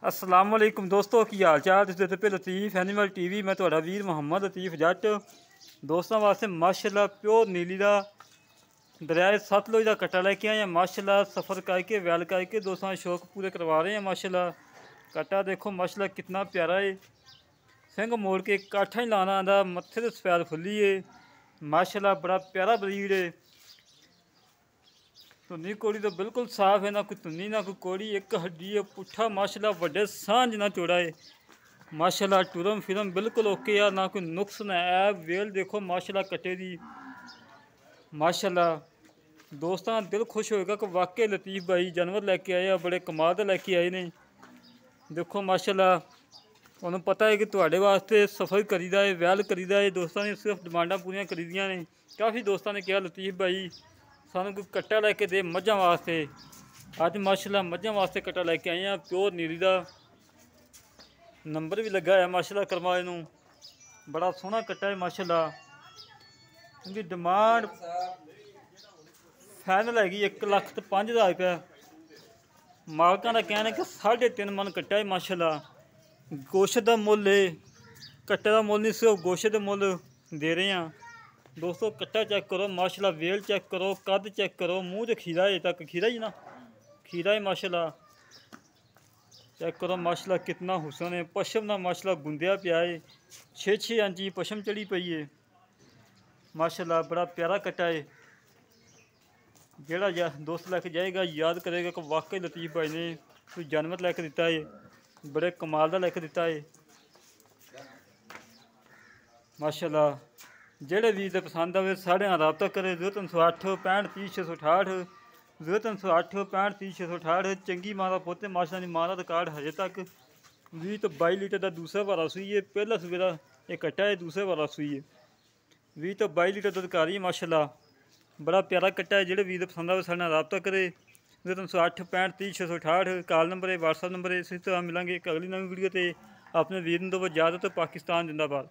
अस्सलाम वालेकुम दोस्तों की हाल चाल तुसीं देखदे पे लतीफ़ एनिमल टीवी। मैं तुहाडा वीर मुहम्मद लतीफ़ जट दोस्तों वास्ते माशाल्लाह प्योर नीली दा दरियाए सतलुज का कट्टा लेके आए हैं। माशाल्लाह सफ़र करके वैल करके दोस्तों शौक पूरे करवा रहे हैं। माशाल्लाह कट्टा देखो माशाल्लाह कितना प्यारा है। सिंग मोड़ के काठा ही लाना आंदा, मत्थे ते सफैद फुल्ली है। माशाल्लाह बड़ा प्यारा ब्रीड है। धुन्नी कोड़ी तो बिल्कुल साफ है, ना कोई धुन्नी ना कोई कोड़ी, एक हड्डी है पुट्ठा माशाल्लाह वड्डे सांझ ना चौड़ा है। माशाल्लाह टुरम फिरम बिल्कुल ओके यार, ना कोई नुक्स ना ऐब वेल देखो माशाल्लाह कट्टे दी। माशाल्लाह दोस्तों दिल खुश होएगा कि वाकई लतीफ़ भाई जानवर लैके आए हैं, बड़े कमाल का लैके आए ने। देखो माशाल्लाह उन्होंने पता है कि तुहाडे वास्ते सफ़र करीदा है, वैल करीदा है। दोस्तों ने सिर्फ डिमांडा पूरी करी दियां ने। काफ़ी दोस्तों ने कहा लतीफ़ भाई सानू कोई कट्टा लैके दे मझां वास्ते। अज माशाल्लाह मझां वास्ते कट्टा लैके आए हैं प्योर नीली दा। नंबर भी लगा है माशाल्लाह करमाए नूं, बड़ा सोहना कट्टा है माशाल्लाह। इनकी डिमांड फाइनल हैगी 1,05,000 रुपया। मालकां दा कहना है कि 3.5 मन कट्टा है माशाल्लाह। गोश्त का मुल है, कट्टे का मुल नहीं, सिर्फ गोश्त का मुल दे रहे हैं दोस्तों। कट्टा चेक करो माशाल्लाह, वेल चेक करो, कद चेक करो, मुँह तो खीरा है, तक खीरा ही ना खीरा है माशाल्लाह। चेक करो माशाल्लाह कितना हुसन है। पशम ना माशाल्लाह गुंदिया पिया है, 6-6 इंच की पशम चढ़ी पई है माशाल्लाह। बड़ा प्यारा कट्टा है। जेड़ा दोस्त लैके जाएगा याद करेगा कि वाकई लतीफ़ भाई ने कोई जानवर लैके दिता है, बड़े कमाल का लैके दिता है माशाल्लाह। जेड़े वीर दे पसंद आवे साढ़े नाल रब्ता करे 0308 65 30 668 0308 65 30 668। चंगी माँ का पुत्त माशाल्लाह दी माँ का रिकॉर्ड हजे तक 20 तो 22 लीटर का दूसरा वारा सूई है। पहला सूबे का एक कट्टा है, दूसरा वारा सूई है। 20 तो 22 लीटर दुध कारी है माशाल्लाह। बड़ा प्यारा कट्टा है। जेड़े वीर दे पसंद आवे साढ़े नाल रब्ता करे 0308 65 30 668 कॉल नंबर है, व्हाट्सअप नंबर है। इसी तरह मिलेंगे एक अगली नवी वीडियो। तो अपने वीर नूं दो इजाजत। पाकिस्तान जिंदाबाद।